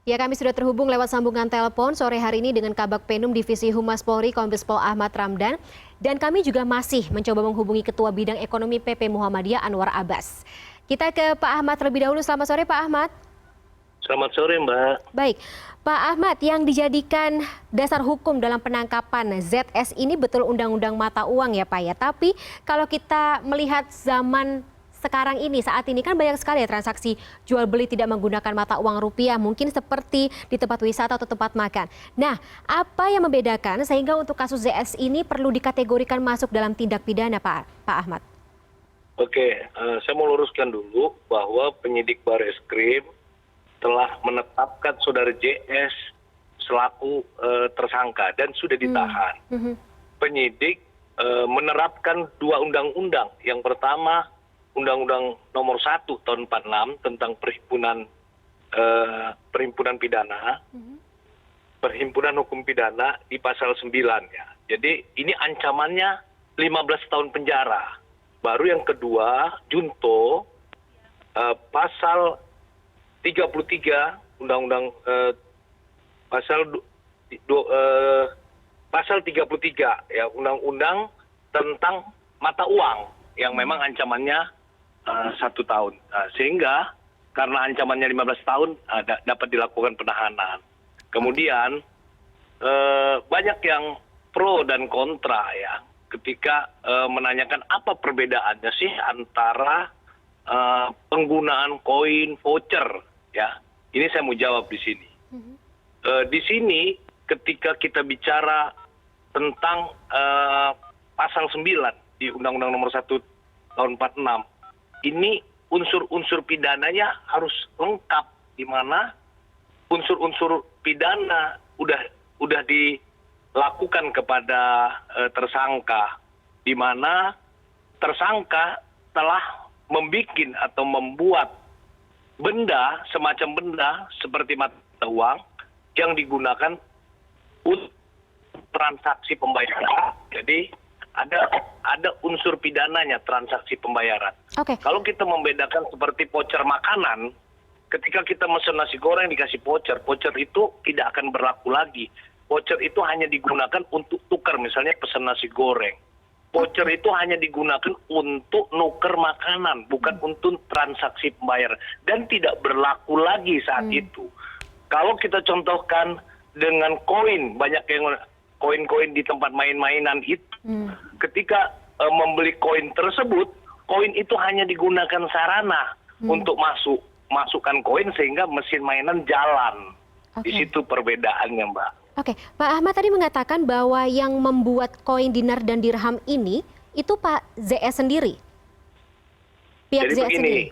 Ya, kami sudah terhubung lewat sambungan telepon sore hari ini dengan Kabag Penum Divisi Humas Polri, Kombes Pol Ahmad Ramdan. Dan kami juga masih mencoba menghubungi Ketua Bidang Ekonomi PP Muhammadiyah Anwar Abbas. Kita ke Pak Ahmad terlebih dahulu. Selamat sore, Pak Ahmad. Selamat sore, Mbak. Baik, Pak Ahmad, yang dijadikan dasar hukum dalam penangkapan ZS ini betul undang-undang mata uang ya, Pak ya. Tapi kalau kita melihat zaman sekarang ini, saat ini kan banyak sekali ya transaksi jual beli tidak menggunakan mata uang rupiah, mungkin seperti di tempat wisata atau tempat makan. Nah, apa yang membedakan sehingga untuk kasus ZS ini perlu dikategorikan masuk dalam tindak pidana, Pak Ahmad? Oke, saya mau luruskan dulu bahwa penyidik Bareskrim telah menetapkan saudara JS selaku tersangka dan sudah ditahan. Penyidik menerapkan dua undang-undang. Yang pertama, Undang-Undang Nomor 1 Tahun 46 tentang perhimpunan pidana, perhimpunan hukum pidana di pasal 9 ya. Jadi ini ancamannya 15 tahun penjara. Baru yang kedua, junto pasal 33 Undang-Undang pasal 33 ya, Undang-Undang tentang mata uang yang memang ancamannya 1 tahun. Sehingga karena ancamannya 15 tahun dapat dilakukan penahanan. Kemudian banyak yang pro dan kontra ya ketika menanyakan apa perbedaannya sih antara penggunaan koin voucher ya. Ini saya mau jawab di sini. Di sini ketika kita bicara tentang pasal 9 di Undang-Undang Nomor 1 Tahun 46, ini unsur-unsur pidananya harus lengkap, di mana unsur-unsur pidana udah dilakukan kepada tersangka, di mana tersangka telah membuat atau membuat benda, semacam benda seperti mata uang yang digunakan untuk transaksi pembayaran. Jadi ada unsur pidananya transaksi pembayaran. Kalau kita membedakan seperti voucher makanan, ketika kita mesen nasi goreng dikasih voucher itu tidak akan berlaku lagi. Voucher itu hanya digunakan untuk tukar, misalnya pesan nasi goreng. Voucher itu hanya digunakan untuk nuker makanan, bukan untuk transaksi pembayaran. Dan tidak berlaku lagi saat itu. Kalau kita contohkan dengan koin, banyak yang koin-koin di tempat main-mainan itu, ketika membeli koin tersebut, koin itu hanya digunakan sarana untuk masukkan koin sehingga mesin mainan jalan. Di situ perbedaannya, Mbak. Oke, Pak Ahmad tadi mengatakan bahwa yang membuat koin dinar dan dirham ini itu Pak ZS sendiri. Pihak Jadi ZS begini, sendiri.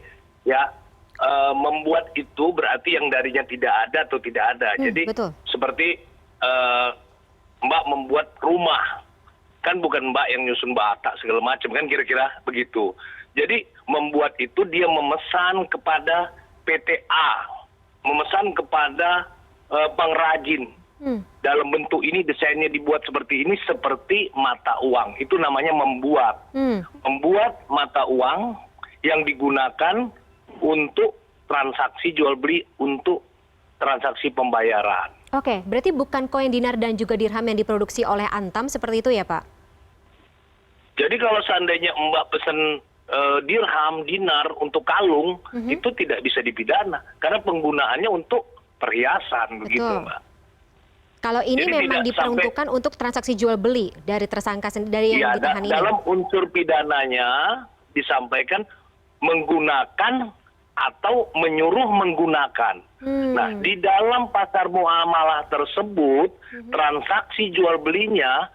ya, membuat itu berarti yang darinya tidak ada atau tidak ada. Jadi betul. seperti Mbak membuat rumah, kan bukan Mbak yang nyusun bata segala macam, kan kira-kira begitu. Jadi membuat itu dia memesan kepada PTA, memesan kepada pengrajin. Dalam bentuk ini, desainnya dibuat seperti ini, seperti mata uang. Itu namanya membuat. Membuat mata uang yang digunakan untuk transaksi jual beli, untuk transaksi pembayaran. Oke, berarti bukan koin dinar dan juga dirham yang diproduksi oleh Antam seperti itu ya, Pak? Jadi kalau seandainya Mbak pesen dirham, dinar untuk kalung, itu tidak bisa dipidana. Karena penggunaannya untuk perhiasan, begitu, Mbak. Kalau ini Jadi memang diperuntukkan untuk transaksi jual beli dari tersangka dari yang ditahan ini. Dalam unsur pidananya disampaikan menggunakan atau menyuruh menggunakan. Nah, di dalam pasar muamalah tersebut, transaksi jual belinya,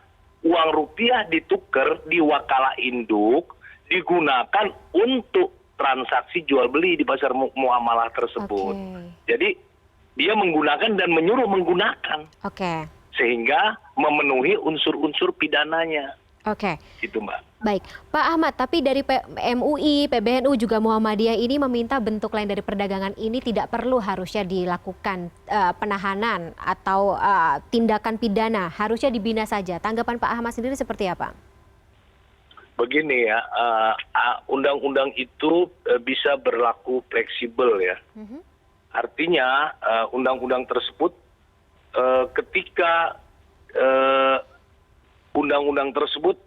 uang rupiah ditukar di wakalah induk, digunakan untuk transaksi jual beli di pasar muamalah tersebut. Jadi dia menggunakan dan menyuruh menggunakan. Sehingga memenuhi unsur-unsur pidananya. Itu, Mbak. Baik, Pak Ahmad, tapi dari MUI, PBNU juga Muhammadiyah ini meminta bentuk lain dari perdagangan ini tidak perlu harusnya dilakukan penahanan atau tindakan pidana, harusnya dibina saja. Tanggapan Pak Ahmad sendiri seperti apa? Begini ya, undang-undang itu bisa berlaku fleksibel ya. Artinya undang-undang tersebut ketika undang-undang tersebut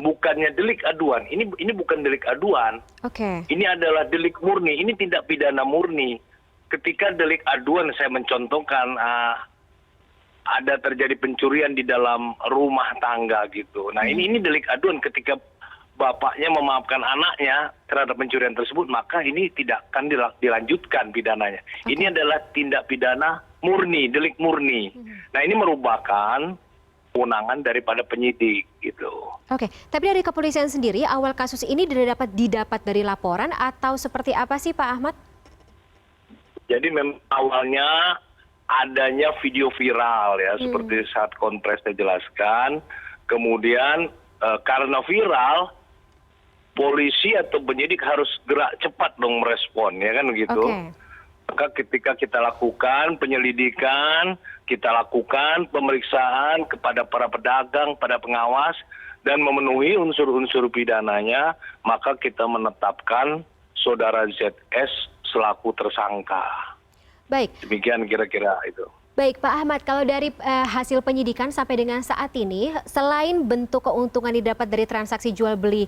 bukannya delik aduan, ini bukan delik aduan, Oke. ini adalah delik murni, ini tindak pidana murni. Ketika delik aduan saya mencontohkan ada terjadi pencurian di dalam rumah tangga gitu. Nah ini delik aduan ketika bapaknya memaafkan anaknya terhadap pencurian tersebut, maka ini tidak akan dilanjutkan pidananya. Ini adalah tindak pidana murni, delik murni. Nah ini merupakan kewenangan daripada penyidik gitu. Oke, tapi dari kepolisian sendiri awal kasus ini didapat dari laporan atau seperti apa sih Pak Ahmad? Jadi memang awalnya adanya video viral ya, seperti saat konfres saya jelaskan. Kemudian karena viral, polisi atau penyidik harus gerak cepat dong merespon, ya kan begitu. Oke. Maka ketika kita lakukan penyelidikan, kita lakukan pemeriksaan kepada para pedagang, pada pengawas, dan memenuhi unsur-unsur pidananya, maka kita menetapkan saudara ZS selaku tersangka. Baik. Demikian kira-kira itu. Baik Pak Ahmad, kalau dari hasil penyidikan sampai dengan saat ini, selain bentuk keuntungan didapat dari transaksi jual beli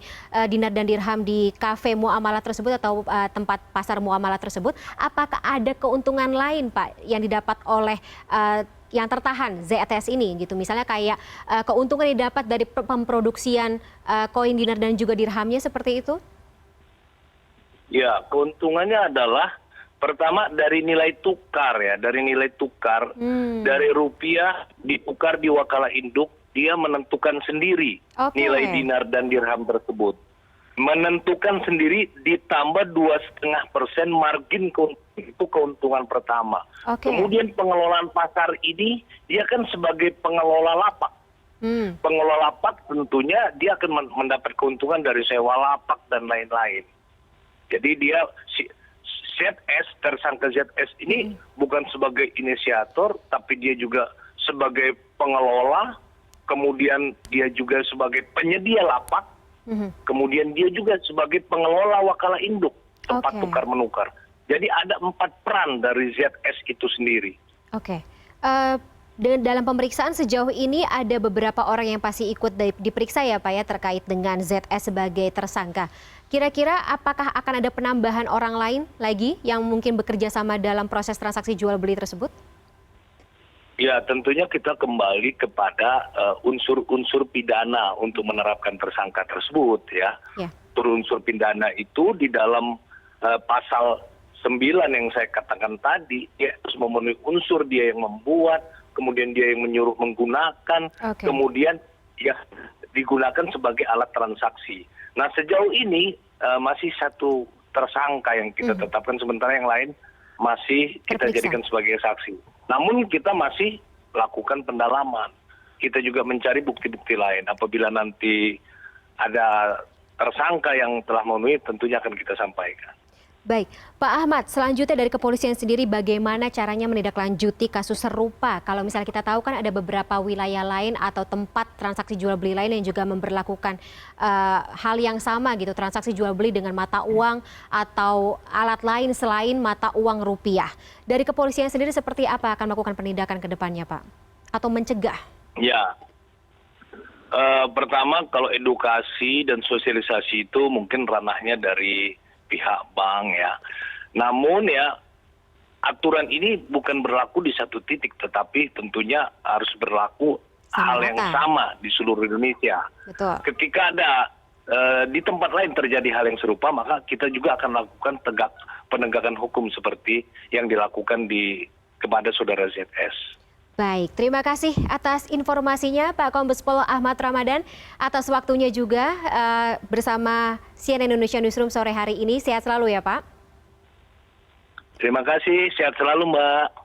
dinar dan dirham di kafe muamalah tersebut atau tempat pasar muamalah tersebut, apakah ada keuntungan lain Pak yang didapat oleh yang tertahan ZTS ini gitu? Misalnya kayak keuntungan didapat dari pemproduksian koin dinar dan juga dirhamnya seperti itu? Ya, keuntungannya adalah pertama dari nilai tukar ya, dari rupiah ditukar di wakalah induk, dia menentukan sendiri nilai dinar dan dirham tersebut. Menentukan sendiri ditambah 2,5% margin itu keuntungan pertama. Kemudian pengelolaan pasar ini dia kan sebagai pengelola lapak. Pengelola lapak tentunya dia akan mendapat keuntungan dari sewa lapak dan lain-lain. Jadi dia ZS, tersangka ZS ini bukan sebagai inisiator, tapi dia juga sebagai pengelola, kemudian dia juga sebagai penyedia lapak, kemudian dia juga sebagai pengelola wakalah induk, tempat tukar menukar. Jadi ada 4 peran dari ZS itu sendiri. Oke. Dalam pemeriksaan sejauh ini ada beberapa orang yang pasti ikut diperiksa ya Pak ya terkait dengan ZS sebagai tersangka. Kira-kira apakah akan ada penambahan orang lain lagi yang mungkin bekerja sama dalam proses transaksi jual beli tersebut? Ya tentunya kita kembali kepada unsur-unsur pidana untuk menerapkan tersangka tersebut ya. Unsur pidana itu di dalam pasal 9 yang saya katakan tadi, dia harus memenuhi unsur dia yang membuat, kemudian dia yang menyuruh menggunakan, kemudian ya digunakan sebagai alat transaksi. Nah sejauh ini masih 1 tersangka yang kita tetapkan, sementara yang lain masih kita jadikan sebagai saksi. Namun kita masih lakukan pendalaman. Kita juga mencari bukti-bukti lain. Apabila nanti ada tersangka yang telah memenuhi, tentunya akan kita sampaikan. Baik, Pak Ahmad, selanjutnya dari kepolisian sendiri bagaimana caranya menindaklanjuti kasus serupa? Kalau misalnya kita tahu kan ada beberapa wilayah lain atau tempat transaksi jual beli lain yang juga memberlakukan hal yang sama gitu, transaksi jual beli dengan mata uang atau alat lain selain mata uang rupiah. Dari kepolisian sendiri seperti apa akan melakukan penindakan ke depannya Pak? Atau mencegah? Ya, pertama kalau edukasi dan sosialisasi itu mungkin ranahnya dari pihak bank ya. Namun ya aturan ini bukan berlaku di satu titik, tetapi tentunya harus berlaku hal yang sama di seluruh Indonesia. Betul. Ketika ada di tempat lain terjadi hal yang serupa, maka kita juga akan lakukan penegakan hukum seperti yang dilakukan kepada saudara ZS. Baik, terima kasih atas informasinya Pak Kombes Pol Ahmad Ramadan, atas waktunya juga bersama CNN Indonesia Newsroom sore hari ini. Sehat selalu ya Pak. Terima kasih, sehat selalu Mbak.